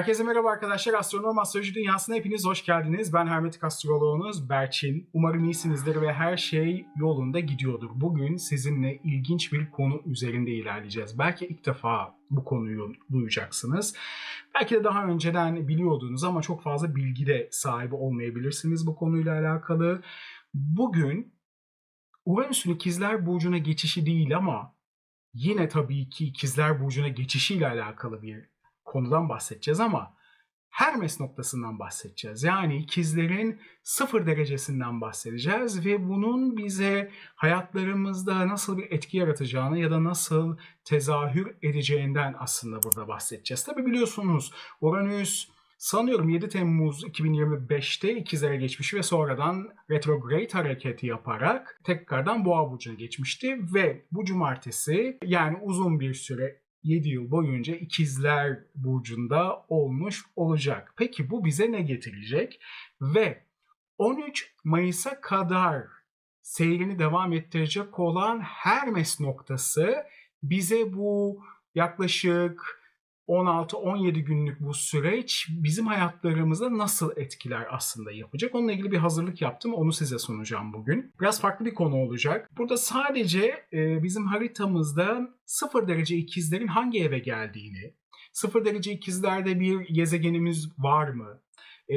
Herkese merhaba arkadaşlar. Astronom Astroloji Dünyası'na hepiniz hoş geldiniz. Ben hermetik astroloğunuz Berçin. Umarım iyisinizdir ve her şey yolunda gidiyordur. Bugün sizinle ilginç bir konu üzerinde ilerleyeceğiz. Belki ilk defa bu konuyu duyacaksınız. Belki de daha önceden biliyordunuz ama çok fazla bilgi de sahibi olmayabilirsiniz bu konuyla alakalı. Bugün Uranüs'ün İkizler Burcu'na geçişi değil ama yine tabii ki İkizler Burcu'na geçişiyle alakalı bir konudan bahsedeceğiz ama Hermes noktasından bahsedeceğiz. Yani ikizlerin 0 derecesinden bahsedeceğiz ve bunun bize hayatlarımızda nasıl bir etki yaratacağını ya da nasıl tezahür edeceğinden aslında burada bahsedeceğiz. Tabii biliyorsunuz Uranüs sanıyorum 7 Temmuz 2025'te ikizlere geçmiş ve sonradan retrograde hareketi yaparak tekrardan Boğa burcuna geçmişti ve bu cumartesi yani uzun bir süre 7 yıl boyunca İkizler Burcu'nda olmuş olacak. Peki bu bize ne getirecek? Ve 13 Mayıs'a kadar seyrini devam ettirecek olan Hermes noktası bize bu yaklaşık 16-17 günlük bu süreç bizim hayatlarımıza nasıl etkiler aslında yapacak? Onunla ilgili bir hazırlık yaptım. Onu size sunacağım bugün. Biraz farklı bir konu olacak. Burada sadece bizim haritamızda 0 derece ikizlerin hangi eve geldiğini, 0 derece ikizlerde bir gezegenimiz var mı?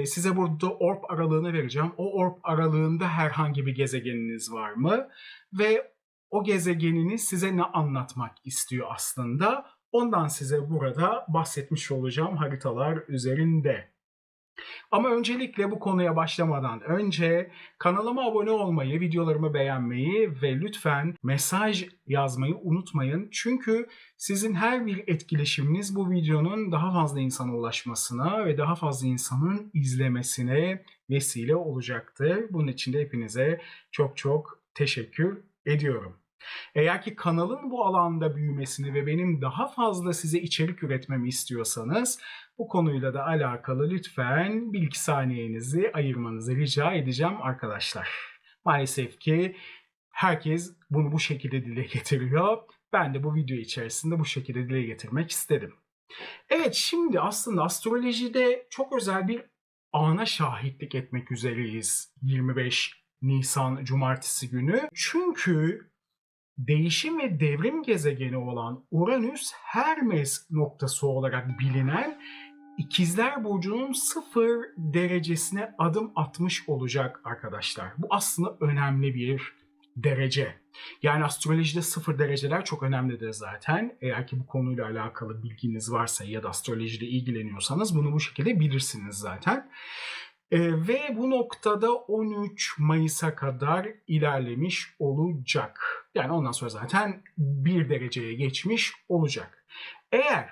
Size burada orb aralığını vereceğim. O orb aralığında herhangi bir gezegeniniz var mı? Ve o gezegeniniz size ne anlatmak istiyor aslında? Ondan size burada bahsetmiş olacağım haritalar üzerinde. Ama öncelikle bu konuya başlamadan önce kanalıma abone olmayı, videolarımı beğenmeyi ve lütfen mesaj yazmayı unutmayın. Çünkü sizin her bir etkileşiminiz bu videonun daha fazla insana ulaşmasına ve daha fazla insanın izlemesine vesile olacaktır. Bunun için de hepinize çok çok teşekkür ediyorum. Eğer ki kanalın bu alanda büyümesini ve benim daha fazla size içerik üretmemi istiyorsanız bu konuyla da alakalı lütfen bir iki saniyenizi ayırmanızı rica edeceğim arkadaşlar. Maalesef ki herkes bunu bu şekilde dile getiriyor. Ben de bu video içerisinde bu şekilde dile getirmek istedim. Evet, şimdi aslında astrolojide çok özel bir ana şahitlik etmek üzereyiz 25 Nisan Cumartesi günü. Çünkü değişim ve devrim gezegeni olan Uranüs Hermes noktası olarak bilinen İkizler Burcu'nun 0 derecesine adım atmış olacak arkadaşlar. Bu aslında önemli bir derece. Yani astrolojide 0 dereceler çok önemlidir zaten. Eğer ki bu konuyla alakalı bilginiz varsa ya da astrolojiyle ilgileniyorsanız bunu bu şekilde bilirsiniz zaten. Ve bu noktada 13 Mayıs'a kadar ilerlemiş olacak. Yani ondan sonra zaten 1 dereceye geçmiş olacak. Eğer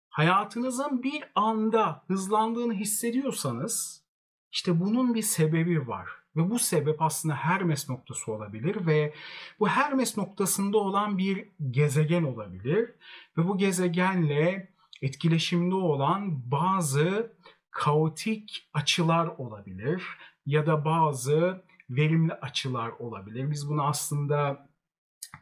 hayatınızın bir anda hızlandığını hissediyorsanız işte bunun bir sebebi var. Ve bu sebep aslında Hermes noktası olabilir ve bu Hermes noktasında olan bir gezegen olabilir. Ve bu gezegenle etkileşimde olan bazı kaotik açılar olabilir ya da bazı verimli açılar olabilir. Biz bunu aslında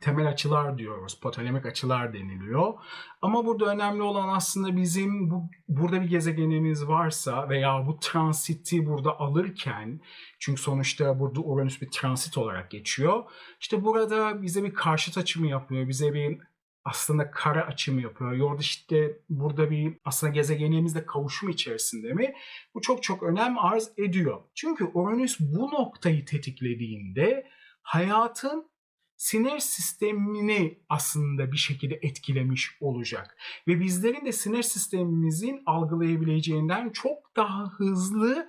temel açılar diyoruz, potolemik açılar deniliyor. Ama burada önemli olan aslında bizim burada bir gezegenimiz varsa veya bu transiti burada alırken, çünkü sonuçta burada Uranüs bir transit olarak geçiyor. İşte burada bize bir karşıt açımı yapıyor, bize bir aslında kare açımı yapıyor. Yorda işte burada bir aslında gezegenimizle kavuşum içerisinde mi? Bu çok çok önem arz ediyor. Çünkü Uranüs bu noktayı tetiklediğinde hayatın sinir sistemini aslında bir şekilde etkilemiş olacak. Ve bizlerin de sinir sistemimizin algılayabileceğinden çok daha hızlı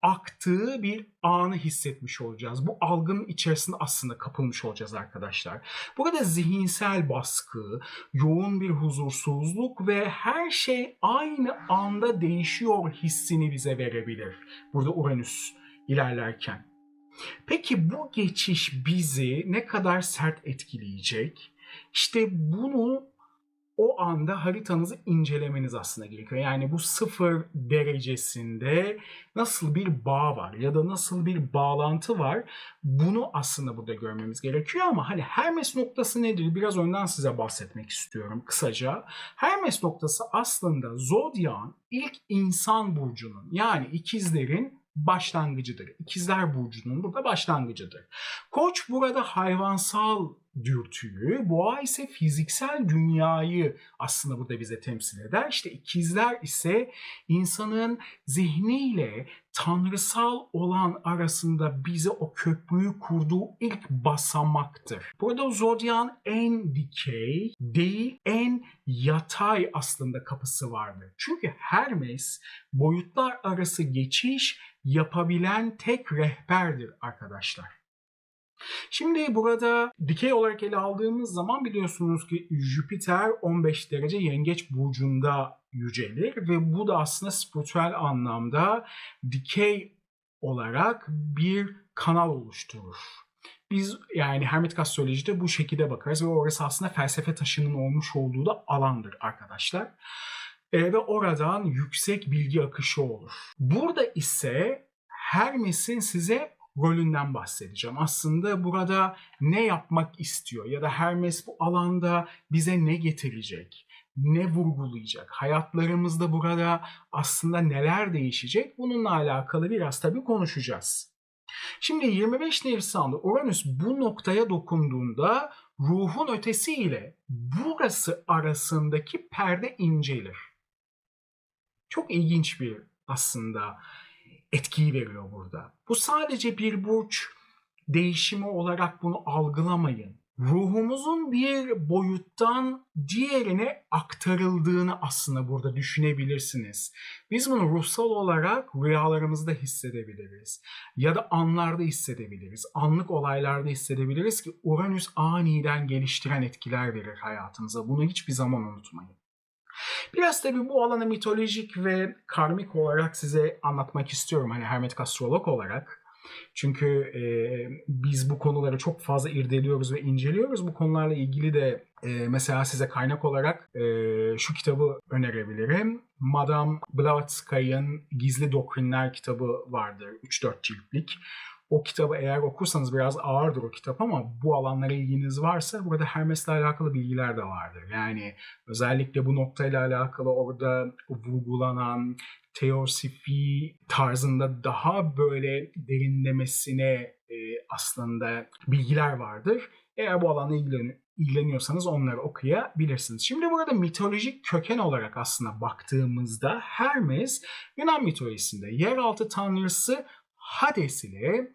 aktığı bir anı hissetmiş olacağız. Bu algının içerisinde aslında kapılmış olacağız arkadaşlar. Burada zihinsel baskı, yoğun bir huzursuzluk ve her şey aynı anda değişiyor hissini bize verebilir. Burada Uranüs ilerlerken. Peki bu geçiş bizi ne kadar sert etkileyecek? İşte bunu o anda haritanızı incelemeniz aslında gerekiyor. Yani bu 0 derecesinde nasıl bir bağ var ya da nasıl bir bağlantı var, bunu aslında burada görmemiz gerekiyor. Ama hani Hermes noktası nedir? Biraz önden size bahsetmek istiyorum kısaca. Hermes noktası aslında Zodyak'ın ilk insan burcunun, yani ikizlerin başlangıcıdır. İkizler burcunun burada başlangıcıdır. Koç burada hayvansal dürtüyü, boğa ise fiziksel dünyayı aslında burada bize temsil eder. İşte ikizler ise insanın zihniyle tanrısal olan arasında bize o köprüyü kurduğu ilk basamaktır. Burada Zodyak'ın en dikey değil, en yatay aslında kapısı vardır. Çünkü Hermes boyutlar arası geçiş yapabilen tek rehberdir arkadaşlar. Şimdi burada dikey olarak ele aldığımız zaman biliyorsunuz ki Jüpiter 15 derece Yengeç burcunda yücelir ve bu da aslında spiritüel anlamda dikey olarak bir kanal oluşturur. Biz yani hermetik astrolojide bu şekilde bakarız ve orası aslında felsefe taşının olmuş olduğu da alandır arkadaşlar. Ve oradan yüksek bilgi akışı olur. Burada ise Hermes'in size rolünden bahsedeceğim. Aslında burada ne yapmak istiyor ya da Hermes bu alanda bize ne getirecek, ne vurgulayacak, hayatlarımızda burada aslında neler değişecek, bununla alakalı biraz tabii konuşacağız. Şimdi 25 Nisan'da Uranüs bu noktaya dokunduğunda ruhun ötesiyle burası arasındaki perde incelir. Çok ilginç bir aslında etkiyi veriyor burada. Bu sadece bir burç değişimi olarak bunu algılamayın. Ruhumuzun bir boyuttan diğerine aktarıldığını aslında burada düşünebilirsiniz. Biz bunu ruhsal olarak rüyalarımızda hissedebiliriz. Ya da anlarda hissedebiliriz. Anlık olaylarda hissedebiliriz ki Uranüs aniden geliştiren etkiler verir hayatımıza. Bunu hiçbir zaman unutmayın. Biraz tabii bu alanı mitolojik ve karmik olarak size anlatmak istiyorum. Hani hermetik astrolog olarak. Çünkü biz bu konuları çok fazla irdeliyoruz ve inceliyoruz. Bu konularla ilgili de mesela size kaynak olarak şu kitabı önerebilirim. Madame Blavatsky'ın Gizli Doktrinler kitabı vardır. 3-4 ciltlik. O kitabı eğer okursanız biraz ağırdır o kitap ama bu alanlara ilginiz varsa burada Hermes'le alakalı bilgiler de vardır. Yani özellikle bu noktayla alakalı orada vurgulanan teosifi tarzında daha böyle derinlemesine aslında bilgiler vardır. Eğer bu alanla ilgileniyorsanız onları okuyabilirsiniz. Şimdi burada mitolojik köken olarak aslında baktığımızda Hermes Yunan mitolojisinde yeraltı tanrısı Hades ile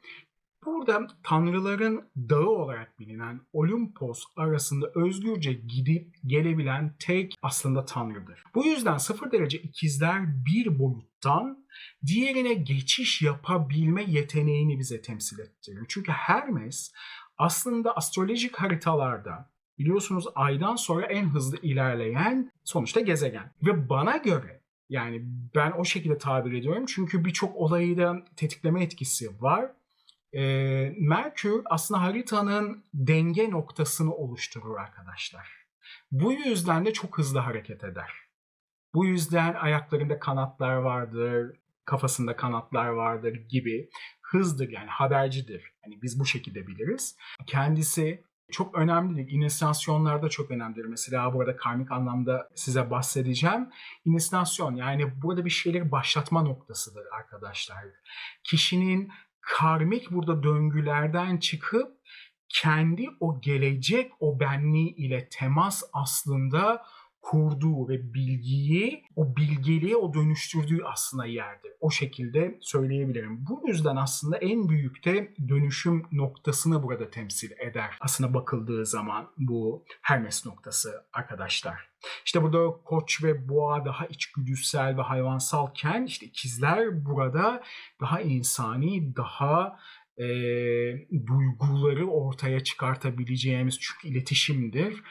burada tanrıların dağı olarak bilinen Olimpos arasında özgürce gidip gelebilen tek aslında tanrıdır. Bu yüzden 0 derece ikizler bir boyuttan diğerine geçiş yapabilme yeteneğini bize temsil ettiriyor. Çünkü Hermes aslında astrolojik haritalarda biliyorsunuz aydan sonra en hızlı ilerleyen sonuçta gezegen. Ve bana göre yani ben o şekilde tabir ediyorum çünkü birçok olayı da tetikleme etkisi var. Merkür aslında haritanın denge noktasını oluşturur arkadaşlar. Bu yüzden de çok hızlı hareket eder. Bu yüzden ayaklarında kanatlar vardır, kafasında kanatlar vardır gibi hızdır yani habercidir. Hani biz bu şekilde biliriz. Kendisi çok önemlidir. İnisiyasyonlarda çok önemlidir. Mesela burada karmik anlamda size bahsedeceğim. İnisiyasyon yani burada bir şeyleri başlatma noktasıdır arkadaşlar. Kişinin karmik burada döngülerden çıkıp kendi o gelecek o benliği ile temas aslında kurduğu ve bilgiyi o bilgeliğe o dönüştürdüğü aslında yerdir. O şekilde söyleyebilirim. Bu yüzden aslında en büyük de dönüşüm noktasını burada temsil eder. Aslında bakıldığı zaman bu Hermes noktası arkadaşlar. İşte burada Koç ve Boğa daha içgüdüsel ve hayvansalken işte ikizler burada daha insani, daha duyguları ortaya çıkartabileceğimiz çünkü iletişimdir.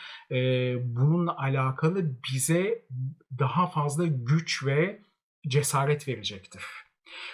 Bununla alakalı bize daha fazla güç ve cesaret verecektir.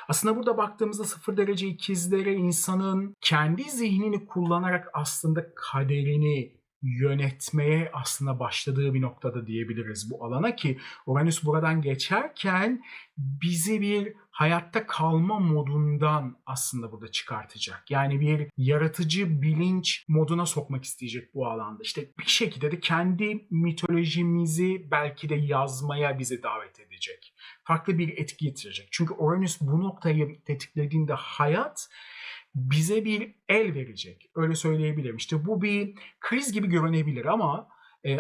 Aslında burada baktığımızda 0 derece ikizlere insanın kendi zihnini kullanarak aslında kaderini yönetmeye aslında başladığı bir noktada diyebiliriz bu alana, ki Uranüs buradan geçerken bizi bir hayatta kalma modundan aslında burada çıkartacak. Yani bir yaratıcı bilinç moduna sokmak isteyecek bu alanda. İşte bir şekilde de kendi mitolojimizi belki de yazmaya bizi davet edecek. Farklı bir etki getirecek. Çünkü Uranüs bu noktayı tetiklediğinde hayat bize bir el verecek. Öyle söyleyebilirim. İşte bu bir kriz gibi görünebilir ama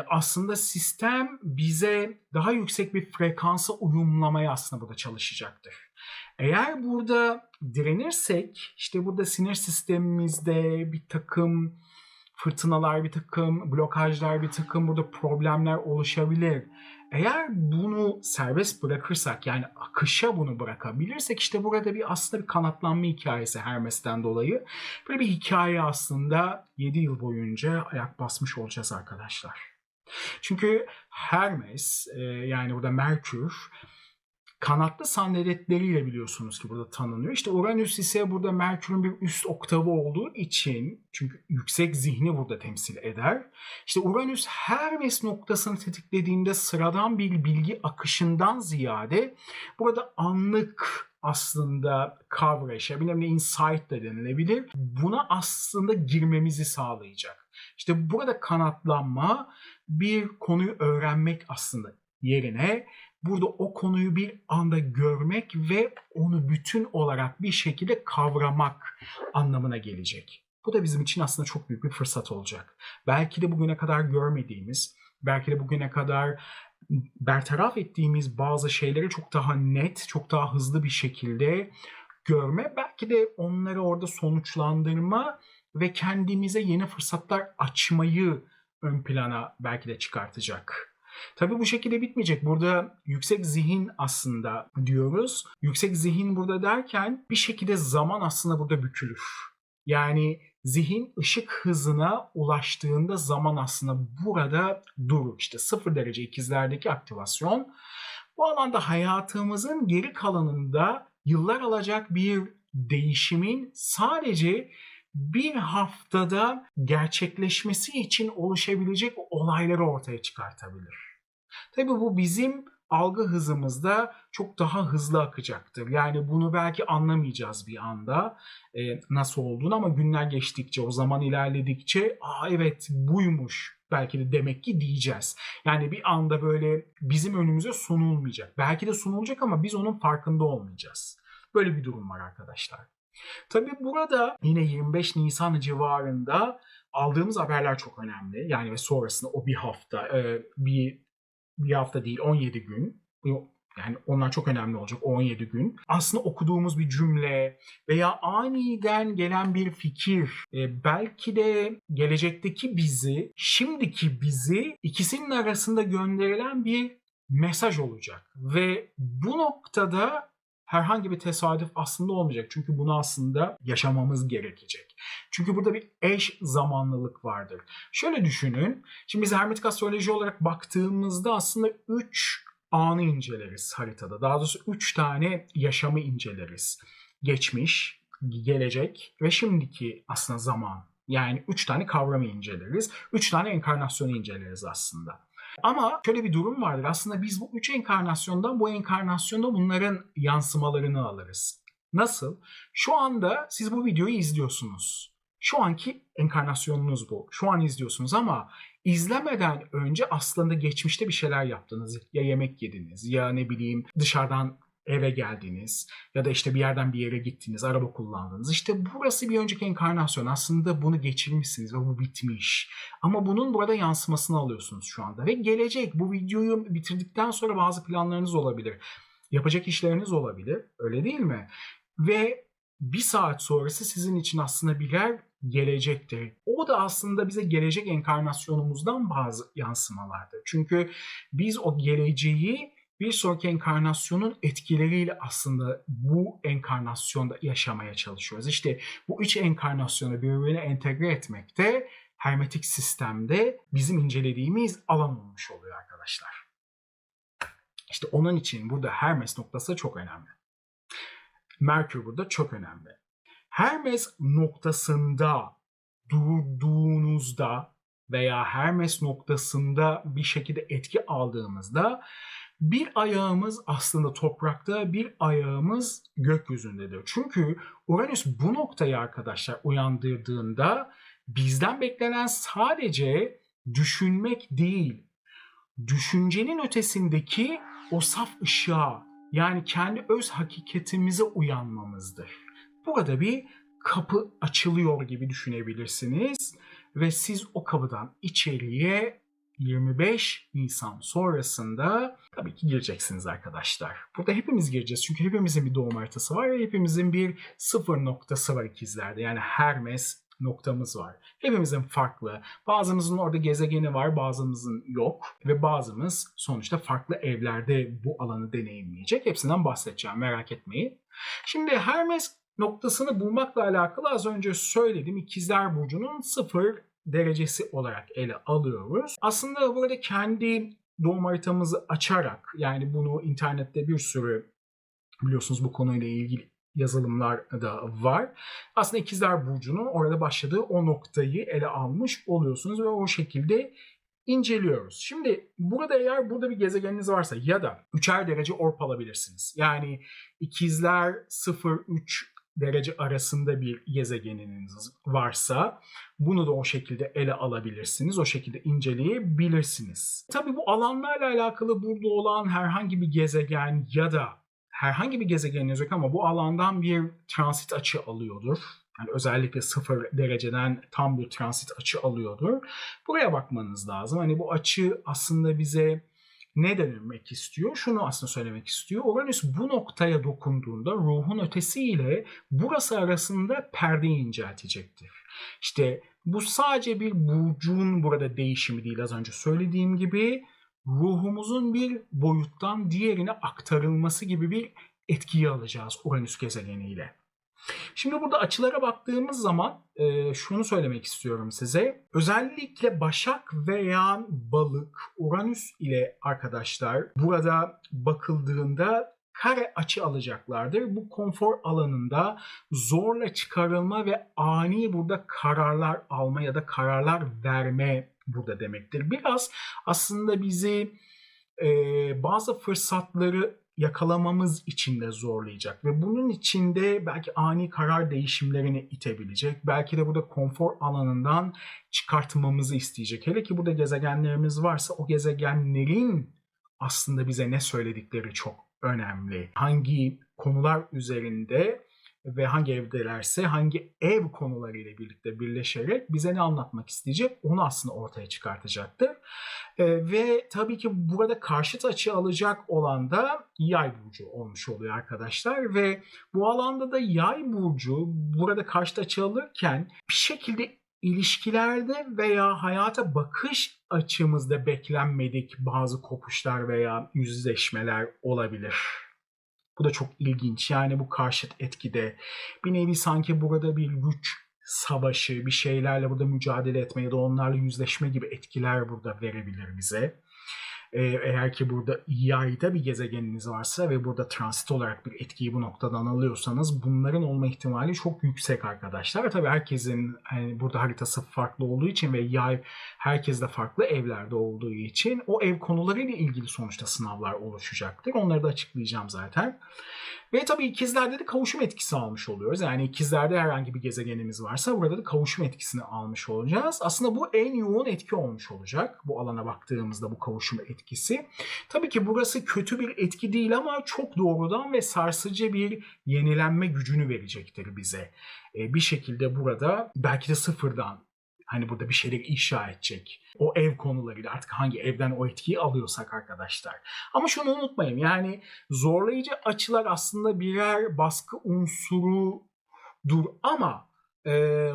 aslında sistem bize daha yüksek bir frekansa uyumlamaya aslında burada çalışacaktır. Eğer burada direnirsek, işte burada sinir sistemimizde bir takım fırtınalar, bir takım blokajlar, bir takım burada problemler oluşabilir. Eğer bunu serbest bırakırsak, yani akışa bunu bırakabilirsek, işte burada aslında bir kanatlanma hikayesi Hermes'ten dolayı. Böyle bir hikaye aslında 7 yıl boyunca ayak basmış olacağız arkadaşlar. Çünkü Hermes, yani burada Merkür, kanatlı sandaletleriyle biliyorsunuz ki burada tanınıyor. İşte Uranüs ise burada Merkür'ün bir üst oktavı olduğu için, çünkü yüksek zihni burada temsil eder. İşte Uranüs Hermes noktasını tetiklediğinde sıradan bir bilgi akışından ziyade burada anlık aslında kavrayışa, bir nevi insight da denilebilir. Buna aslında girmemizi sağlayacak. İşte burada kanatlanma bir konuyu öğrenmek aslında yerine burada o konuyu bir anda görmek ve onu bütün olarak bir şekilde kavramak anlamına gelecek. Bu da bizim için aslında çok büyük bir fırsat olacak. Belki de bugüne kadar görmediğimiz, belki de bugüne kadar bertaraf ettiğimiz bazı şeyleri çok daha net, çok daha hızlı bir şekilde görme, belki de onları orada sonuçlandırma ve kendimize yeni fırsatlar açmayı ön plana belki de çıkartacak. Tabii bu şekilde bitmeyecek. Burada yüksek zihin aslında diyoruz. Yüksek zihin burada derken bir şekilde zaman aslında burada bükülür. Yani zihin ışık hızına ulaştığında zaman aslında burada durur. İşte 0 derece ikizlerdeki aktivasyon bu alanda hayatımızın geri kalanında yıllar alacak bir değişimin sadece bir haftada gerçekleşmesi için oluşabilecek olayları ortaya çıkartabilir. Tabii bu bizim algı hızımızda çok daha hızlı akacaktır. Yani bunu belki anlamayacağız bir anda nasıl olduğunu, ama günler geçtikçe, o zaman ilerledikçe evet buymuş belki de demek ki diyeceğiz. Yani bir anda böyle bizim önümüze sunulmayacak. Belki de sunulacak ama biz onun farkında olmayacağız. Böyle bir durum var arkadaşlar. Tabii burada yine 25 Nisan civarında aldığımız haberler çok önemli. Yani ve sonrasında o bir hafta, bir hafta değil 17 gün. Yani onlar çok önemli olacak, 17 gün. Aslında okuduğumuz bir cümle veya aniden gelen bir fikir belki de gelecekteki bizi, şimdiki bizi ikisinin arasında gönderilen bir mesaj olacak. Ve bu noktada herhangi bir tesadüf aslında olmayacak. Çünkü bunu aslında yaşamamız gerekecek. Çünkü burada bir eş zamanlılık vardır. Şöyle düşünün. Şimdi biz hermetik astroloji olarak baktığımızda aslında 3 anı inceleriz haritada. Daha doğrusu 3 tane yaşamı inceleriz. Geçmiş, gelecek ve şimdiki aslında zaman. Yani 3 tane kavramı inceleriz. 3 tane enkarnasyonu inceleriz aslında. Ama şöyle bir durum vardır. Aslında biz bu 3 enkarnasyondan bu enkarnasyonda bunların yansımalarını alırız. Nasıl? Şu anda siz bu videoyu izliyorsunuz. Şu anki enkarnasyonunuz bu. Şu an izliyorsunuz ama izlemeden önce aslında geçmişte bir şeyler yaptınız. Ya yemek yediniz, ya ne bileyim dışarıdan eve geldiniz ya da işte bir yerden bir yere gittiniz, araba kullandınız. İşte burası bir önceki enkarnasyon. Aslında bunu geçirmişsiniz ve bu bitmiş. Ama bunun burada yansımasını alıyorsunuz şu anda. Ve gelecek, bu videoyu bitirdikten sonra bazı planlarınız olabilir. Yapacak işleriniz olabilir. Öyle değil mi? Ve bir saat sonrası sizin için aslında birer gelecektir. O da aslında bize gelecek enkarnasyonumuzdan bazı yansımalardır. Çünkü biz o geleceği bir sonraki enkarnasyonun etkileriyle aslında bu enkarnasyonda yaşamaya çalışıyoruz. İşte bu 3 enkarnasyonu birbirine entegre etmek de hermetik sistemde bizim incelediğimiz alan olmuş oluyor arkadaşlar. İşte onun için burada Hermes noktası çok önemli. Merkür burada çok önemli. Hermes noktasında durduğunuzda veya Hermes noktasında bir şekilde etki aldığımızda bir ayağımız aslında toprakta, bir ayağımız gökyüzündedir. Çünkü Uranüs bu noktayı arkadaşlar uyandırdığında bizden beklenen sadece düşünmek değil, düşüncenin ötesindeki o saf ışığa, yani kendi öz hakikatimize uyanmamızdır. Burada bir kapı açılıyor gibi düşünebilirsiniz ve siz o kapıdan içeriye 25 Nisan sonrasında tabii ki gireceksiniz arkadaşlar. Burada hepimiz gireceğiz çünkü hepimizin bir doğum haritası var ve hepimizin bir sıfır noktası var ikizlerde. Yani Hermes noktamız var. Hepimizin farklı. Bazımızın orada gezegeni var, bazımızın yok ve bazımız sonuçta farklı evlerde bu alanı deneyimleyecek. Hepsinden bahsedeceğim, merak etmeyin. Şimdi Hermes noktasını bulmakla alakalı az önce söyledim. İkizler Burcu'nun 0 derecesi olarak ele alıyoruz. Aslında burada kendi doğum haritamızı açarak, yani bunu internette bir sürü biliyorsunuz bu konuyla ilgili yazılımlar da var. Aslında İkizler Burcu'nun orada başladığı o noktayı ele almış oluyorsunuz ve o şekilde inceliyoruz. Şimdi burada eğer burada bir gezegeniniz varsa ya da 3'er derece orp alabilirsiniz. Yani İkizler 0-3 derece arasında bir gezegeniniz varsa bunu da o şekilde ele alabilirsiniz. O şekilde inceleyebilirsiniz. Tabii bu alanlarla alakalı burada olan herhangi bir gezegen ya da herhangi bir gezegeniniz yok ama bu alandan bir transit açı alıyordur. Yani özellikle 0 dereceden tam bir transit açı alıyordur. Buraya bakmanız lazım. Hani bu açı aslında bize ne demek istiyor? Şunu aslında söylemek istiyor. Uranüs bu noktaya dokunduğunda ruhun ötesiyle burası arasında perdeyi inceltecektir. İşte bu sadece bir burcun burada değişimi değil, az önce söylediğim gibi ruhumuzun bir boyuttan diğerine aktarılması gibi bir etkiyi alacağız Uranüs gezegeniyle. Şimdi burada açılara baktığımız zaman şunu söylemek istiyorum size. Özellikle Başak veya Balık, Uranüs ile arkadaşlar burada bakıldığında kare açı alacaklardır. Bu konfor alanında zorla çıkarılma ve ani burada kararlar alma ya da kararlar verme burada demektir. Biraz aslında bizi bazı fırsatları yakalamamız için de zorlayacak ve bunun içinde belki ani karar değişimlerini itebilecek. Belki de burada konfor alanından çıkartmamızı isteyecek. Hele ki burada gezegenlerimiz varsa o gezegenlerin aslında bize ne söyledikleri çok önemli. Hangi konular üzerinde ve hangi evdelerse hangi ev konularıyla birlikte birleşerek bize ne anlatmak isteyecek onu aslında ortaya çıkartacaktır. Ve tabii ki burada karşıt açı alacak olan da Yay burcu olmuş oluyor arkadaşlar ve bu alanda da Yay burcu burada karşıt açı alırken bir şekilde ilişkilerde veya hayata bakış açımızda beklenmedik bazı kopuşlar veya yüzleşmeler olabilir. Bu da çok ilginç. Yani bu karşıt etkide bir nevi sanki burada bir güç savaşı, bir şeylerle burada mücadele etme ya da onlarla yüzleşme gibi etkiler burada verebilir bize. Eğer ki burada yayda bir gezegeniniz varsa ve burada transit olarak bir etkiyi bu noktadan alıyorsanız bunların olma ihtimali çok yüksek arkadaşlar. Tabii herkesin hani burada haritası farklı olduğu için ve yay herkes de farklı evlerde olduğu için o ev konularıyla ilgili sonuçta sınavlar oluşacaktır. Onları da açıklayacağım zaten. Ve tabii ikizlerde de kavuşum etkisi almış oluyoruz. Yani ikizlerde herhangi bir gezegenimiz varsa burada da kavuşum etkisini almış olacağız. Aslında bu en yoğun etki olmuş olacak. Bu alana baktığımızda bu kavuşum etkisi. Tabii ki burası kötü bir etki değil ama çok doğrudan ve sarsıcı bir yenilenme gücünü verecektir bize. Bir şekilde burada belki de sıfırdan hani burada bir şeyleri inşa edecek. O ev konularıyla artık hangi evden o etkiyi alıyorsak arkadaşlar. Ama şunu unutmayın, yani zorlayıcı açılar aslında birer baskı unsurudur ama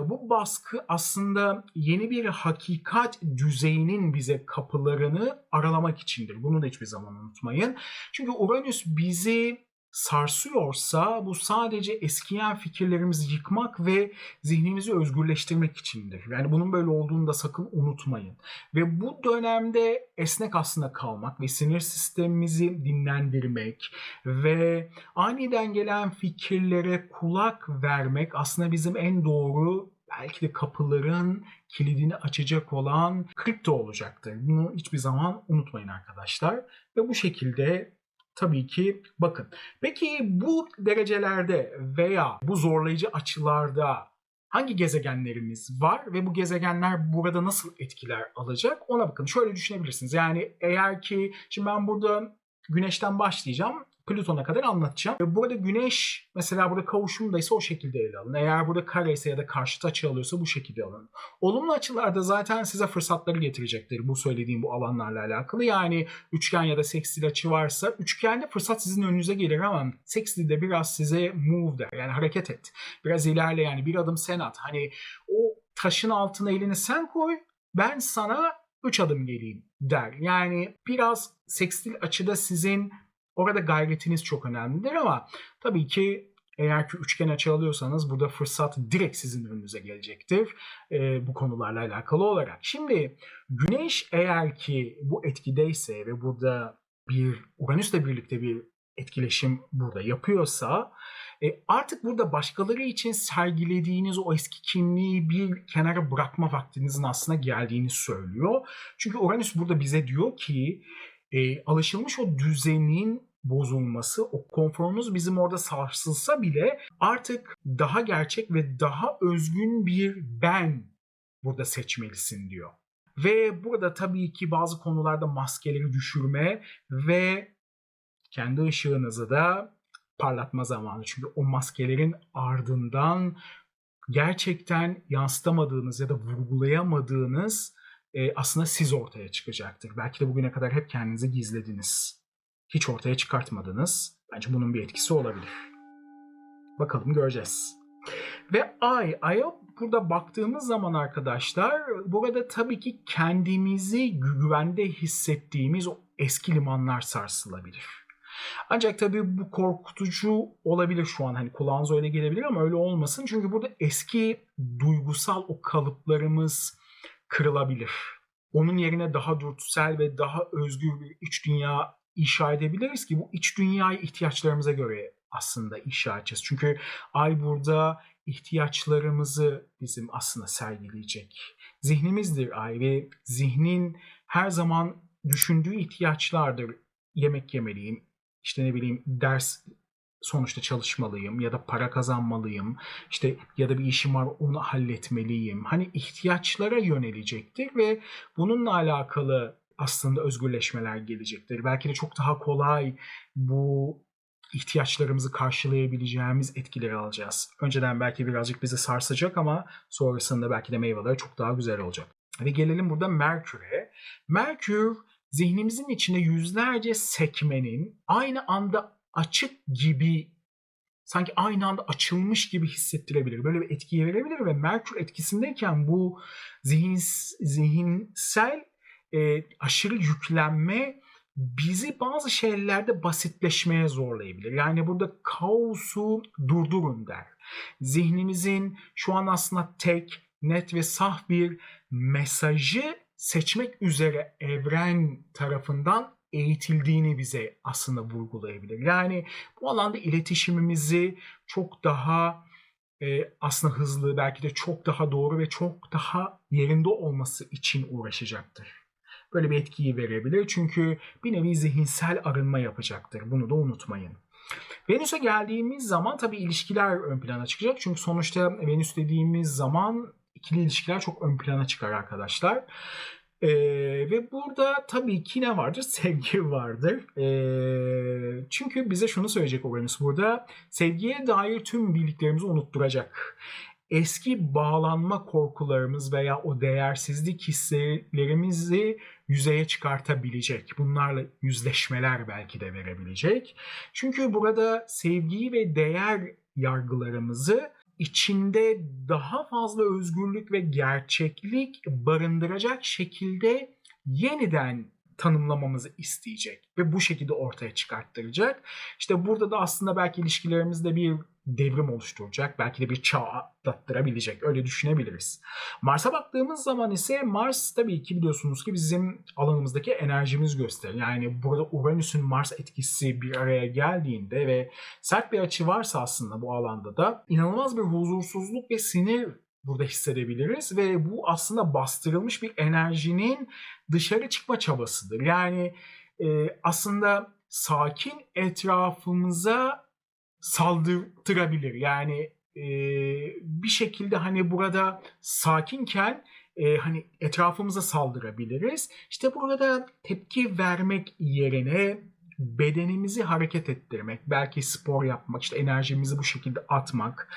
bu baskı aslında yeni bir hakikat düzeyinin bize kapılarını aralamak içindir. Bunu da hiçbir zaman unutmayın. Çünkü Uranüs bizi sarsıyorsa bu sadece eskiyen fikirlerimizi yıkmak ve zihnimizi özgürleştirmek içindir. Yani bunun böyle olduğunu da sakın unutmayın. Ve bu dönemde esnek aslında kalmak ve sinir sistemimizi dinlendirmek ve aniden gelen fikirlere kulak vermek aslında bizim en doğru belki de kapıların kilidini açacak olan kripto olacaktır. Bunu hiçbir zaman unutmayın arkadaşlar. Ve bu şekilde tabii ki bakın. Peki bu derecelerde veya bu zorlayıcı açılarda hangi gezegenlerimiz var ve bu gezegenler burada nasıl etkiler alacak ona bakın. Şöyle düşünebilirsiniz. Yani eğer ki şimdi ben burada Güneş'ten başlayacağım. Plüton'a kadar anlatacağım. Burada Güneş mesela burada kavuşumdaysa o şekilde ele alın. Eğer burada kare ise ya da karşıt açı alıyorsa bu şekilde alın. Olumlu açılarda zaten size fırsatları getirecektir bu söylediğim bu alanlarla alakalı. Yani üçgen ya da seksil açı varsa üçgende fırsat sizin önünüze gelir ama seksil de biraz size move der. Yani hareket et. Biraz ilerle yani bir adım sen at. Hani o taşın altına elini sen koy, ben sana 3 adım geleyim der. Yani biraz sekstil açıda sizin orada gayretiniz çok önemlidir ama tabii ki eğer ki üçgen açı alıyorsanız burada fırsat direkt sizin önünüze gelecektir bu konularla alakalı olarak. Şimdi Güneş eğer ki bu etkideyse ve burada bir Uranüs'le birlikte bir etkileşim burada yapıyorsa artık burada başkaları için sergilediğiniz o eski kimliği bir kenara bırakma vaktinizin aslında geldiğini söylüyor. Çünkü Uranüs burada bize diyor ki alışılmış o düzenin bozulması, o konforumuz bizim orada sarsılsa bile artık daha gerçek ve daha özgün bir ben burada seçmelisin diyor. Ve burada tabii ki bazı konularda maskeleri düşürme ve kendi ışığınızı da parlatma zamanı. Çünkü o maskelerin ardından gerçekten yansıtamadığınız ya da vurgulayamadığınız aslında siz ortaya çıkacaktır. Belki de bugüne kadar hep kendinizi gizlediniz. Hiç ortaya çıkartmadınız. Bence bunun bir etkisi olabilir. Bakalım göreceğiz. Ve Ay'a burada baktığımız zaman arkadaşlar burada tabii ki kendimizi güvende hissettiğimiz o eski limanlar sarsılabilir. Ancak tabii bu korkutucu olabilir şu an. Hani kulağınıza öyle gelebilir ama öyle olmasın. Çünkü burada eski duygusal o kalıplarımız kırılabilir. Onun yerine daha dürtüsel ve daha özgür bir iç dünya inşa edebiliriz ki bu iç dünyayı ihtiyaçlarımıza göre aslında inşa edeceğiz. Çünkü Ay burada ihtiyaçlarımızı bizim aslında sergileyecek. Zihnimizdir Ay ve zihnin her zaman düşündüğü ihtiyaçlardır. Yemek yemeliyim, işte ne bileyim ders sonuçta çalışmalıyım ya da para kazanmalıyım, işte ya da bir işim var onu halletmeliyim. Hani ihtiyaçlara yönelecektir ve bununla alakalı aslında özgürleşmeler gelecektir. Belki de çok daha kolay bu ihtiyaçlarımızı karşılayabileceğimiz etkileri alacağız. Önceden belki birazcık bizi sarsacak ama sonrasında belki de meyveleri çok daha güzel olacak. Ve gelelim burada Merkür'e. Merkür zihnimizin içinde yüzlerce sekmenin aynı anda açık gibi, sanki aynı anda açılmış gibi hissettirebilir. Böyle bir etki verebilir ve Merkür etkisindeyken bu zihinsel aşırı yüklenme bizi bazı şeylerde basitleşmeye zorlayabilir. Yani burada kaosu durdurun der. Zihnimizin şu an aslında tek, net ve saf bir mesajı seçmek üzere evren tarafından eğitildiğini bize aslında vurgulayabilir. Yani bu alanda iletişimimizi çok daha aslında hızlı, belki de çok daha doğru ve çok daha yerinde olması için uğraşacaktır. Böyle bir etkiyi verebilir. Çünkü bir nevi zihinsel arınma yapacaktır. Bunu da unutmayın. Venüs'e geldiğimiz zaman tabii ilişkiler ön plana çıkacak. Çünkü sonuçta Venüs dediğimiz zaman ikili ilişkiler çok ön plana çıkar arkadaşlar. Ve burada tabii ki ne vardır? Sevgi vardır. Çünkü bize şunu söyleyecek Uranüs burada. Sevgiye dair tüm bildiklerimizi unutturacak. Eski bağlanma korkularımız veya o değersizlik hislerimizi yüzeye çıkartabilecek. Bunlarla yüzleşmeler belki de verebilecek. Çünkü burada sevgiyi ve değer yargılarımızı içinde daha fazla özgürlük ve gerçeklik barındıracak şekilde yeniden tanımlamamızı isteyecek ve bu şekilde ortaya çıkarttıracak. İşte burada da aslında belki ilişkilerimizde bir devrim oluşturacak, belki de bir çağ atlattırabilecek. Öyle düşünebiliriz. Mars'a baktığımız zaman ise Mars tabii ki biliyorsunuz ki bizim alanımızdaki enerjimiz gösterir. Yani burada Uranüs'ün Mars etkisi bir araya geldiğinde ve sert bir açı varsa aslında bu alanda da inanılmaz bir huzursuzluk ve sinir burada hissedebiliriz ve bu aslında bastırılmış bir enerjinin dışarı çıkma çabasıdır. Yani aslında sakin etrafımıza saldırtırabilir. Yani bir şekilde hani burada sakinken hani etrafımıza saldırabiliriz. İşte burada tepki vermek yerine bedenimizi hareket ettirmek, belki spor yapmak, işte enerjimizi bu şekilde atmak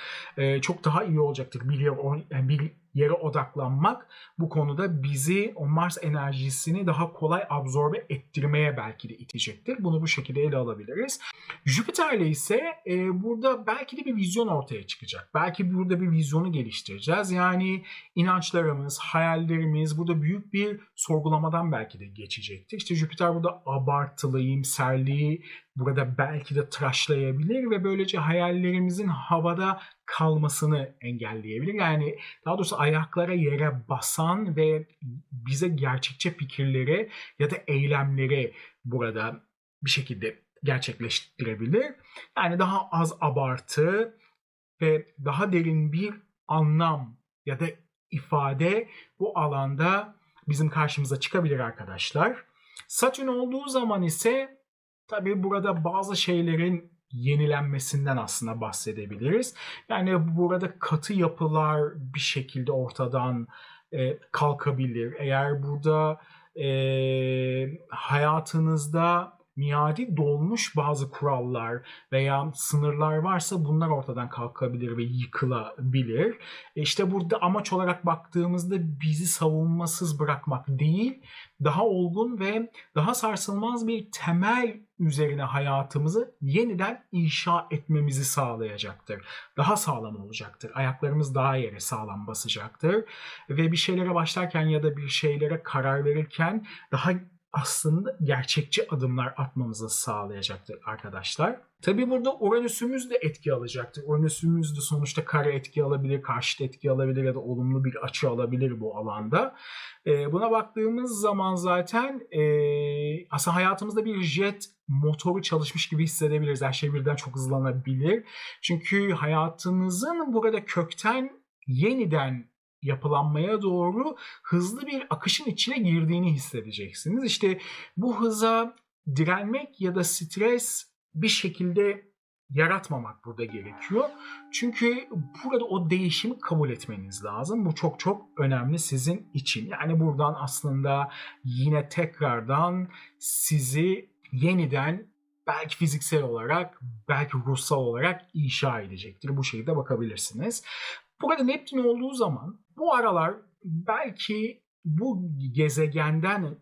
çok daha iyi olacaktır. Bir yere odaklanmak bu konuda bizi o Mars enerjisini daha kolay absorbe ettirmeye belki de itecektir. Bunu bu şekilde ele alabiliriz. Jüpiter'le ise burada belki de bir vizyon ortaya çıkacak. Belki burada bir vizyonu geliştireceğiz. Yani inançlarımız, hayallerimiz burada büyük bir sorgulamadan belki de geçecektir. İşte Jüpiter burada abartılı, iyimserliği burada belki de tıraşlayabilir ve böylece hayallerimizin havada kalmasını engelleyebilir. Yani daha doğrusu ayaklara yere basan ve bize gerçekçi fikirleri ya da eylemleri burada bir şekilde gerçekleştirebilir. Yani daha az abartı ve daha derin bir anlam ya da ifade bu alanda bizim karşımıza çıkabilir arkadaşlar. Satürn olduğu zaman ise tabii burada bazı şeylerin yenilenmesinden aslında bahsedebiliriz. Yani burada katı yapılar bir şekilde ortadan kalkabilir. Eğer burada hayatınızda miadi dolmuş bazı kurallar veya sınırlar varsa bunlar ortadan kalkabilir ve yıkılabilir. İşte burada amaç olarak baktığımızda bizi savunmasız bırakmak değil, daha olgun ve daha sarsılmaz bir temel üzerine hayatımızı yeniden inşa etmemizi sağlayacaktır. Daha sağlam olacaktır. Ayaklarımız daha yere sağlam basacaktır. Ve bir şeylere başlarken ya da bir şeylere karar verirken daha aslında gerçekçi adımlar atmamızı sağlayacaktır arkadaşlar. Tabii burada Uranüs'ümüz de etki alacaktır. Uranüs'ümüz de sonuçta kare etki alabilir, karşıt etki alabilir ya da olumlu bir açı alabilir bu alanda. Buna baktığımız zaman zaten aslında hayatımızda bir jet motoru çalışmış gibi hissedebiliriz. Her şey birden çok hızlanabilir. Çünkü hayatınızın burada kökten yeniden yapılanmaya doğru hızlı bir akışın içine girdiğini hissedeceksiniz. İşte bu hıza direnmek ya da stres bir şekilde yaratmamak burada gerekiyor. Çünkü burada o değişimi kabul etmeniz lazım. Bu çok çok önemli sizin için. Yani buradan aslında yine tekrardan sizi yeniden belki fiziksel olarak, belki ruhsal olarak inşa edecektir. Bu şekilde bakabilirsiniz. Burada Neptün olduğu zaman bu aralar belki bu gezegenden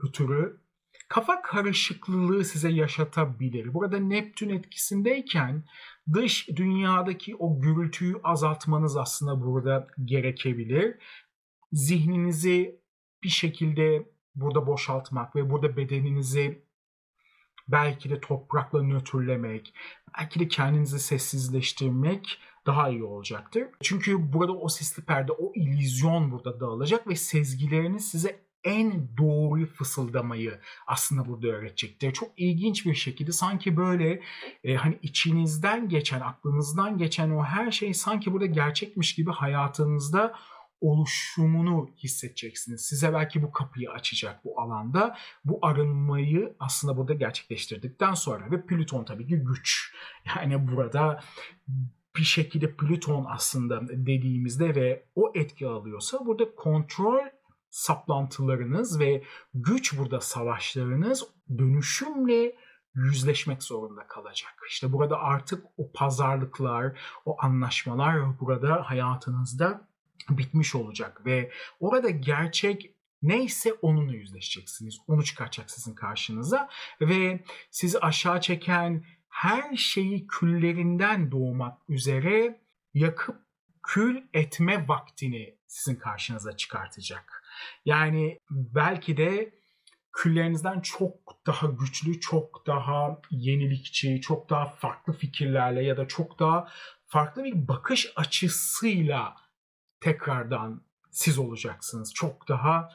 ötürü kafa karışıklığı size yaşatabilir. Burada Neptün etkisindeyken dış dünyadaki o gürültüyü azaltmanız aslında burada gerekebilir. Zihninizi bir şekilde burada boşaltmak ve burada bedeninizi belki de toprakla nötrlemek, belki de kendinizi sessizleştirmek daha iyi olacaktır. Çünkü burada o sisli perde, o illüzyon burada dağılacak ve sezgileriniz size en doğruyu fısıldamayı aslında burada öğretecektir. Çok ilginç bir şekilde sanki böyle hani içinizden geçen, aklınızdan geçen o her şey sanki burada gerçekmiş gibi hayatınızda oluşumunu hissedeceksiniz. Size belki bu kapıyı açacak bu alanda. Bu arınmayı aslında burada gerçekleştirdikten sonra ve Plüton tabii ki güç. Yani burada bir şekilde Plüton aslında dediğimizde ve o etki alıyorsa burada kontrol saplantılarınız ve güç burada savaşlarınız dönüşümle yüzleşmek zorunda kalacak. İşte burada artık o pazarlıklar, o anlaşmalar burada hayatınızda bitmiş olacak ve orada gerçek neyse onunla yüzleşeceksiniz. Onu çıkartacak sizin karşınıza ve sizi aşağı çeken her şeyi küllerinden doğmak üzere yakıp kül etme vaktini sizin karşınıza çıkartacak. Yani belki de küllerinizden çok daha güçlü, çok daha yenilikçi, çok daha farklı fikirlerle ya da çok daha farklı bir bakış açısıyla tekrardan siz olacaksınız. Çok daha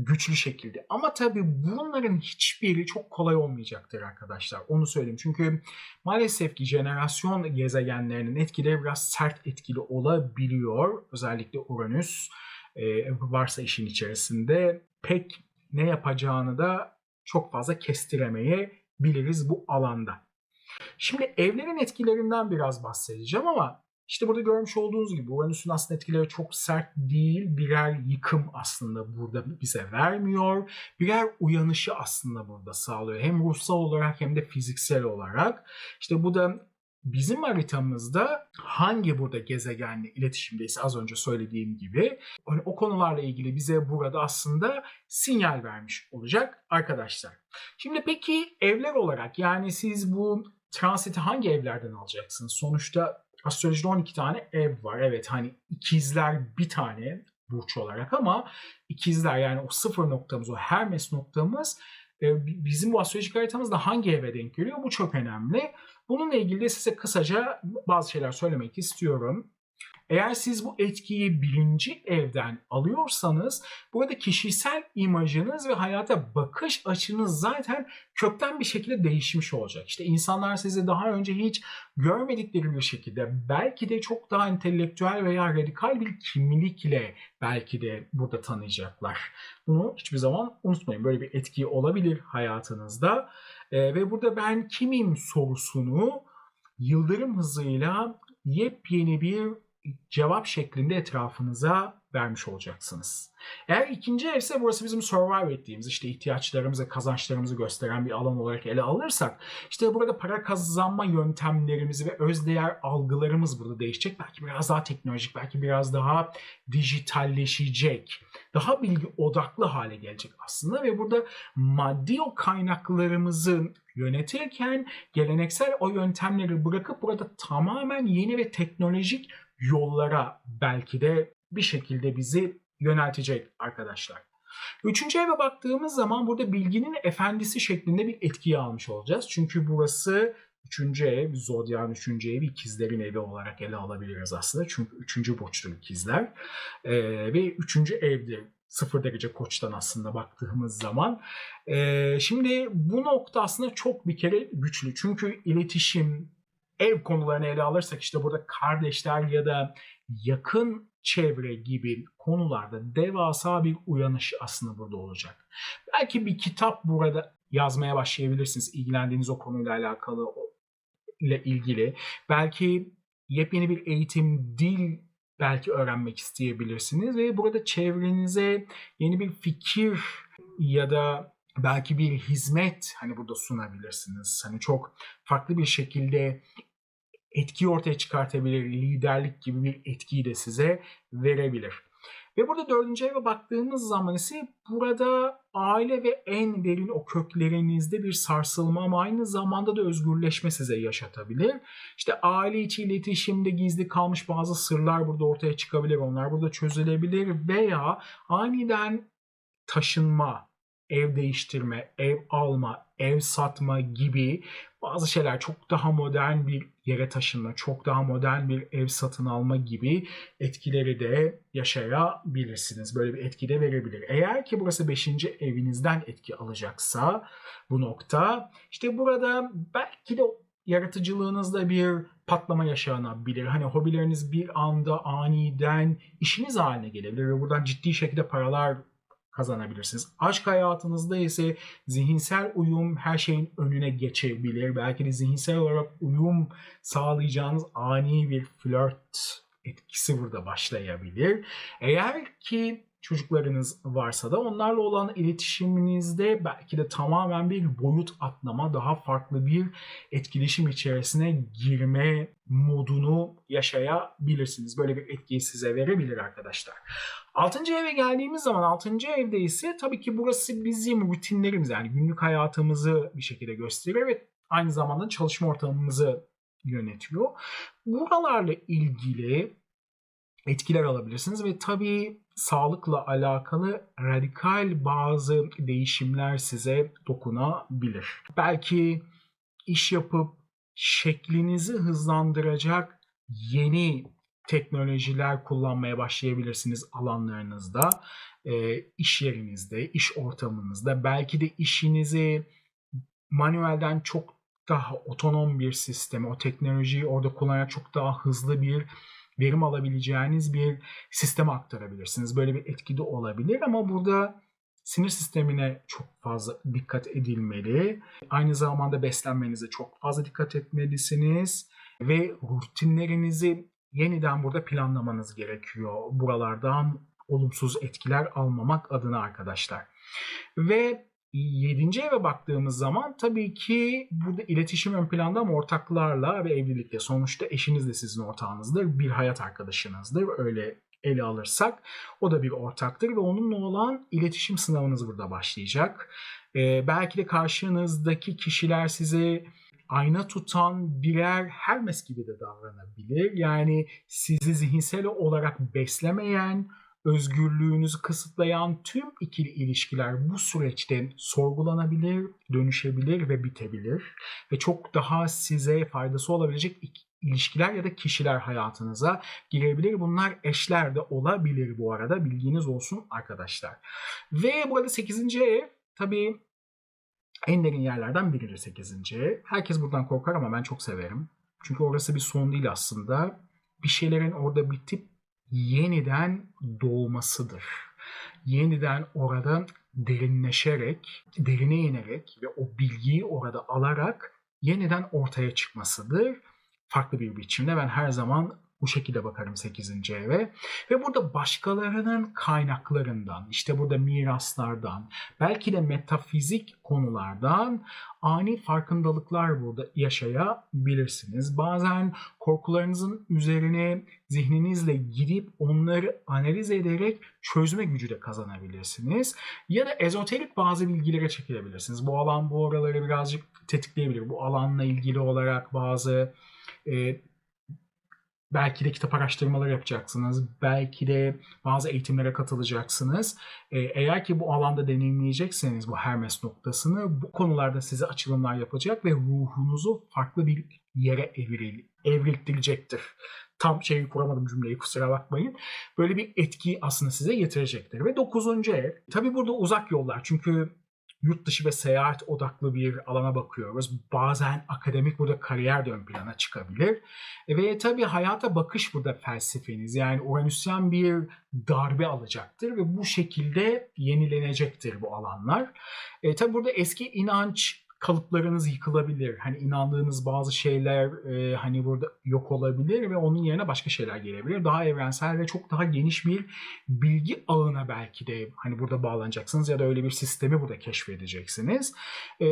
güçlü şekilde. Ama tabii bunların hiçbiri çok kolay olmayacaktır arkadaşlar. Onu söyleyeyim. Çünkü maalesef ki jenerasyon gezegenlerinin etkileri biraz sert etkili olabiliyor. Özellikle Uranüs varsa işin içerisinde pek ne yapacağını da çok fazla kestiremeyebiliriz bu alanda. Şimdi evlerin etkilerinden biraz bahsedeceğim ama işte burada görmüş olduğunuz gibi Uranüs'ün aslında etkileri çok sert değil. Birer yıkım aslında burada bize vermiyor. Birer uyanışı aslında burada sağlıyor. Hem ruhsal olarak hem de fiziksel olarak. İşte bu da bizim haritamızda hangi burada gezegenle iletişimdeyse az önce söylediğim gibi o konularla ilgili bize burada aslında sinyal vermiş olacak arkadaşlar. Şimdi peki evler olarak yani siz bu transiti hangi evlerden alacaksınız? Sonuçta astrolojide 12 tane ev var. Evet hani ikizler bir tane burç olarak ama ikizler yani o sıfır noktamız, o Hermes noktamız bizim bu astrolojik haritamızda hangi eve denk geliyor? Bu çok önemli. Bununla ilgili de size kısaca bazı şeyler söylemek istiyorum. Eğer siz bu etkiyi birinci evden alıyorsanız burada kişisel imajınız ve hayata bakış açınız zaten kökten bir şekilde değişmiş olacak. İşte insanlar sizi daha önce hiç görmedikleri bir şekilde belki de çok daha entelektüel veya radikal bir kimlikle belki de burada tanıyacaklar. Bunu hiçbir zaman unutmayın. Böyle bir etki olabilir hayatınızda. Ve burada ben kimim sorusunu yıldırım hızıyla yepyeni bir cevap şeklinde etrafınıza vermiş olacaksınız. Eğer ikinci ev ise burası bizim survive ettiğimiz işte ihtiyaçlarımızı, kazançlarımızı gösteren bir alan olarak ele alırsak işte burada para kazanma yöntemlerimizi ve özdeğer algılarımız burada değişecek. Belki biraz daha teknolojik, belki biraz daha dijitalleşecek. Daha bilgi odaklı hale gelecek aslında ve burada maddi o kaynaklarımızı yönetirken geleneksel o yöntemleri bırakıp burada tamamen yeni ve teknolojik yollara belki de bir şekilde bizi yöneltecek arkadaşlar. Üçüncü eve baktığımız zaman burada bilginin efendisi şeklinde bir etkiyi almış olacağız. Çünkü burası üçüncü ev, Zodyak'ın üçüncü evi ikizlerin evi olarak ele alabiliriz aslında. Çünkü üçüncü burçtur ikizler. Ve üçüncü evdir. 0 derece Koç'tan aslında baktığımız zaman. Şimdi bu nokta aslında çok bir kere güçlü. Çünkü iletişim, ev konularını ele alırsak işte burada kardeşler ya da yakın çevre gibi konularda devasa bir uyanış aslında burada olacak. Belki bir kitap burada yazmaya başlayabilirsiniz ilgilendiğiniz o konuyla alakalı ile ilgili. Belki yepyeni bir eğitim, dil belki öğrenmek isteyebilirsiniz ve burada çevrenize yeni bir fikir ya da belki bir hizmet hani burada sunabilirsiniz. Hani çok farklı bir şekilde etki ortaya çıkartabilir, liderlik gibi bir etkiyi de size verebilir. Ve burada dördüncü eve baktığımız zaman ise burada aile ve en derin o köklerinizde bir sarsılma ama aynı zamanda da özgürleşme size yaşatabilir. İşte aile içi iletişimde gizli kalmış bazı sırlar burada ortaya çıkabilir. Onlar burada çözülebilir veya aniden taşınma, ev değiştirme, ev alma, ev satma gibi bazı şeyler çok daha modern bir yere taşınma, çok daha modern bir ev satın alma gibi etkileri de yaşayabilirsiniz. Böyle bir etki de verebilir. Eğer ki burası 5. evinizden etki alacaksa bu nokta işte burada belki de yaratıcılığınızda bir patlama yaşanabilir. Hani hobileriniz bir anda aniden işiniz haline gelebilir ve buradan ciddi şekilde paralar kazanabilirsiniz. Aşk hayatınızda ise zihinsel uyum her şeyin önüne geçebilir. Belki de zihinsel olarak uyum sağlayacağınız ani bir flört etkisi burada başlayabilir. Eğer ki çocuklarınız varsa da onlarla olan iletişiminizde belki de tamamen bir boyut atlama, daha farklı bir etkileşim içerisine girme modunu yaşayabilirsiniz. Böyle bir etkiyi size verebilir arkadaşlar. 6. eve geldiğimiz zaman 6. evde ise tabii ki burası bizim rutinlerimiz yani günlük hayatımızı bir şekilde gösteriyor ve aynı zamanda çalışma ortamımızı yönetiyor. Buralarla ilgili etkiler alabilirsiniz ve tabii sağlıkla alakalı radikal bazı değişimler size dokunabilir. Belki iş yapıp şeklinizi hızlandıracak yeni teknolojiler kullanmaya başlayabilirsiniz alanlarınızda, iş yerinizde, iş ortamınızda. Belki de işinizi manuelden çok daha otonom bir sisteme, o teknolojiyi orada kullanarak çok daha hızlı bir verim alabileceğiniz bir sisteme aktarabilirsiniz. Böyle bir etki de olabilir ama burada sinir sistemine çok fazla dikkat edilmeli. Aynı zamanda beslenmenize çok fazla dikkat etmelisiniz ve rutinlerinizi yeniden burada planlamanız gerekiyor. Buralardan olumsuz etkiler almamak adına arkadaşlar. Ve 7. eve baktığımız zaman tabii ki burada iletişim ön planda ama ortaklarla ve evlilikte. Sonuçta eşiniz de sizin ortağınızdır, bir hayat arkadaşınızdır. Öyle ele alırsak o da bir ortaktır ve onunla olan iletişim sınavınız burada başlayacak. Belki de karşınızdaki kişiler size ayna tutan birer Hermes gibi de davranabilir. Yani sizi zihinsel olarak beslemeyen, özgürlüğünüzü kısıtlayan tüm ikili ilişkiler bu süreçte sorgulanabilir, dönüşebilir ve bitebilir. Ve çok daha size faydası olabilecek ilişkiler ya da kişiler hayatınıza girebilir. Bunlar eşler de olabilir bu arada. Bilginiz olsun arkadaşlar. Ve burada 8. ev tabii en derin yerlerden biridir 8. ev. Herkes buradan korkar ama ben çok severim. Çünkü orası bir son değil aslında. Bir şeylerin orada bitip yeniden doğmasıdır. Yeniden orada derinleşerek, derine inerek ve o bilgiyi orada alarak yeniden ortaya çıkmasıdır. Farklı bir biçimde ben her zaman bu şekilde bakarım 8. eve. Ve burada başkalarının kaynaklarından, işte burada miraslardan, belki de metafizik konulardan ani farkındalıklar burada yaşayabilirsiniz. Bazen korkularınızın üzerine zihninizle gidip onları analiz ederek çözme gücü de kazanabilirsiniz. Ya da ezoterik bazı bilgilere çekilebilirsiniz. Bu alan bu oraları birazcık tetikleyebilir. Bu alanla ilgili olarak bazı belki de kitap araştırmaları yapacaksınız. Belki de bazı eğitimlere katılacaksınız. Eğer ki bu alanda deneyimleyecekseniz bu Hermes noktasını bu konularda size açılımlar yapacak ve ruhunuzu farklı bir yere evriltirecektir. Tam şeyi kuramadım cümleyi, kusura bakmayın. Böyle bir etki aslında size getirecektir. Ve 9. ev. Tabii burada uzak yollar. Çünkü yurt dışı ve seyahat odaklı bir alana bakıyoruz. Bazen akademik burada kariyer de ön plana çıkabilir. Ve tabii hayata bakış burada felsefeniz. Yani Uranüsyen bir darbe alacaktır ve bu şekilde yenilenecektir bu alanlar. Tabii burada eski inanç kalıplarınız yıkılabilir. Hani inandığınız bazı şeyler hani burada yok olabilir ve onun yerine başka şeyler gelebilir. Daha evrensel ve çok daha geniş bir bilgi ağına belki de hani burada bağlanacaksınız ya da öyle bir sistemi burada keşfedeceksiniz.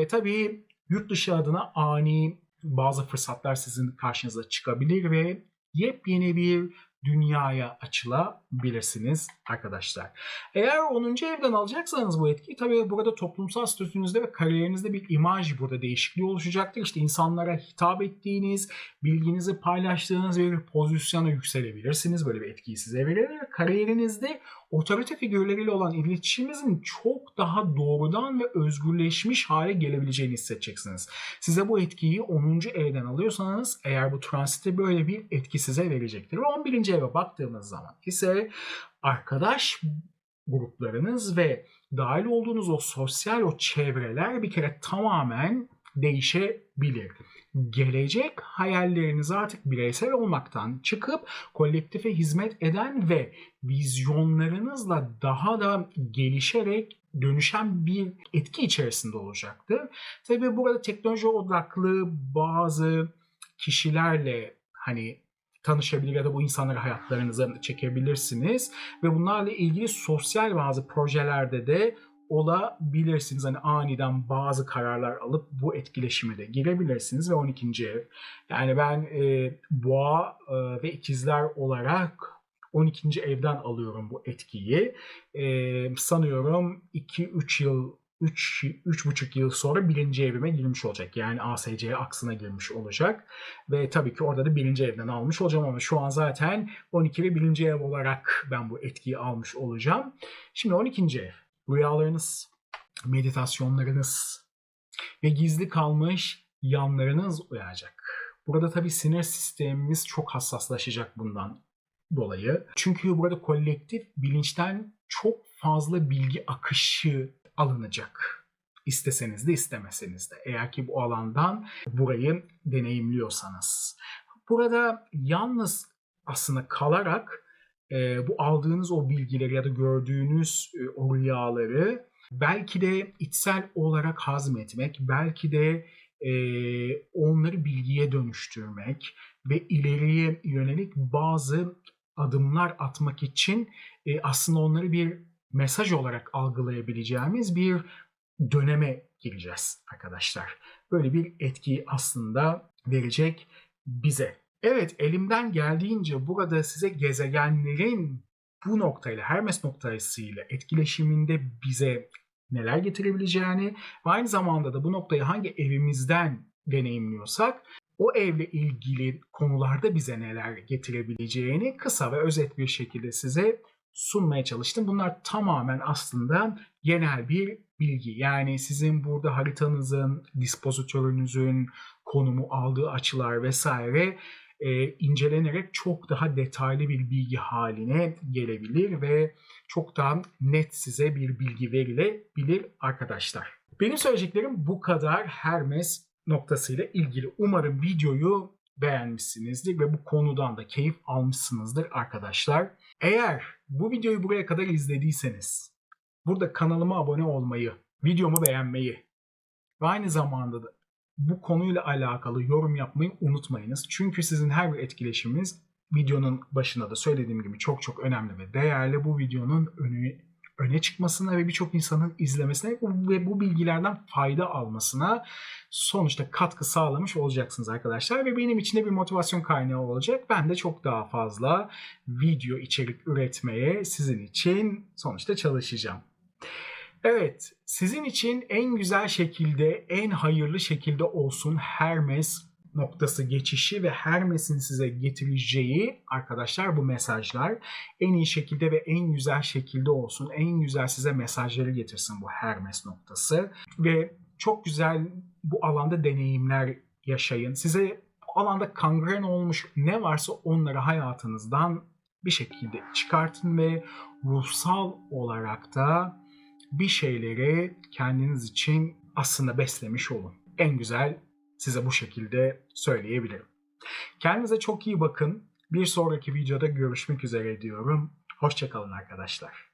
Tabii yurt dışı adına ani bazı fırsatlar sizin karşınıza çıkabilir ve yepyeni bir dünyaya açılabilirsiniz arkadaşlar. Eğer 10. evden alacaksanız bu etkiyi tabii burada toplumsal statünüzde ve kariyerinizde bir imaj burada değişikliği oluşacaktır. İşte insanlara hitap ettiğiniz, bilginizi paylaştığınız bir pozisyona yükselebilirsiniz. Böyle bir etkiyi size verir. Kariyerinizde otorite figürleriyle olan iletişiminizin çok daha doğrudan ve özgürleşmiş hale gelebileceğini hissedeceksiniz. Size bu etkiyi 10. evden alıyorsanız eğer bu transite böyle bir etki size verecektir. Ve 11. eve baktığımız zaman ise arkadaş gruplarınız ve dahil olduğunuz o sosyal o çevreler bir kere tamamen değişebilir. Gelecek hayalleriniz artık bireysel olmaktan çıkıp kolektife hizmet eden ve vizyonlarınızla daha da gelişerek dönüşen bir etki içerisinde olacaktır. Tabii burada teknoloji odaklı bazı kişilerle hani tanışabilir ya da bu insanları hayatlarınıza çekebilirsiniz ve bunlarla ilgili sosyal bazı projelerde de olabilirsiniz. Hani aniden bazı kararlar alıp bu etkileşime de girebilirsiniz ve 12. ev. Yani ben boğa ve ikizler olarak 12. evden alıyorum bu etkiyi. Sanıyorum 2-3 yıl 3,5 yıl sonra 1. evime girmiş olacak. Yani ASC aksına girmiş olacak. Ve tabii ki orada da 1. evden almış olacağım ama şu an zaten 12 ve 1. ev olarak ben bu etkiyi almış olacağım. Şimdi 12. ev. Rüyalarınız, meditasyonlarınız ve gizli kalmış yanlarınız uyacak. Burada tabii sinir sistemimiz çok hassaslaşacak bundan dolayı. Çünkü burada kolektif bilinçten çok fazla bilgi akışı alınacak. İsteseniz de istemeseniz de. Eğer ki bu alandan burayı deneyimliyorsanız. Burada yalnız aslında kalarak bu aldığınız o bilgileri ya da gördüğünüz o rüyaları belki de içsel olarak hazmetmek, belki de onları bilgiye dönüştürmek ve ileriye yönelik bazı adımlar atmak için aslında onları bir mesaj olarak algılayabileceğimiz bir döneme gireceğiz arkadaşlar. Böyle bir etkiyi aslında verecek bize. Evet, elimden geldiğince burada size gezegenlerin bu noktayla, Hermes noktasıyla etkileşiminde bize neler getirebileceğini ve aynı zamanda da bu noktayı hangi evimizden deneyimliyorsak o evle ilgili konularda bize neler getirebileceğini kısa ve özet bir şekilde size sunmaya çalıştım. Bunlar tamamen aslında genel bir bilgi. Yani sizin burada haritanızın, dispozitörünüzün konumu, aldığı açılar vesaire incelenerek çok daha detaylı bir bilgi haline gelebilir ve çok daha net size bir bilgi verilebilir arkadaşlar. Benim söyleyeceklerim bu kadar Hermes noktasıyla ilgili. Umarım videoyu beğenmişsinizdir ve bu konudan da keyif almışsınızdır arkadaşlar. Eğer bu videoyu buraya kadar izlediyseniz burada kanalıma abone olmayı, videomu beğenmeyi ve aynı zamanda da bu konuyla alakalı yorum yapmayı unutmayınız. Çünkü sizin her bir etkileşiminiz videonun başında da söylediğim gibi çok çok önemli ve değerli. Bu videonun öne çıkmasına ve birçok insanın izlemesine ve bu bilgilerden fayda almasına sonuçta katkı sağlamış olacaksınız arkadaşlar. Ve benim için de bir motivasyon kaynağı olacak. Ben de çok daha fazla video içerik üretmeye sizin için sonuçta çalışacağım. Evet, sizin için en güzel şekilde, en hayırlı şekilde olsun Hermes noktası geçişi ve Hermes'in size getireceği arkadaşlar bu mesajlar en iyi şekilde ve en güzel şekilde olsun. En güzel size mesajları getirsin bu Hermes noktası ve çok güzel bu alanda deneyimler yaşayın. Size bu alanda kangren olmuş ne varsa onları hayatınızdan bir şekilde çıkartın ve ruhsal olarak da bir şeyleri kendiniz için aslında beslemiş olun. En güzel size bu şekilde söyleyebilirim. Kendinize çok iyi bakın. Bir sonraki videoda görüşmek üzere diyorum. Hoşça kalın arkadaşlar.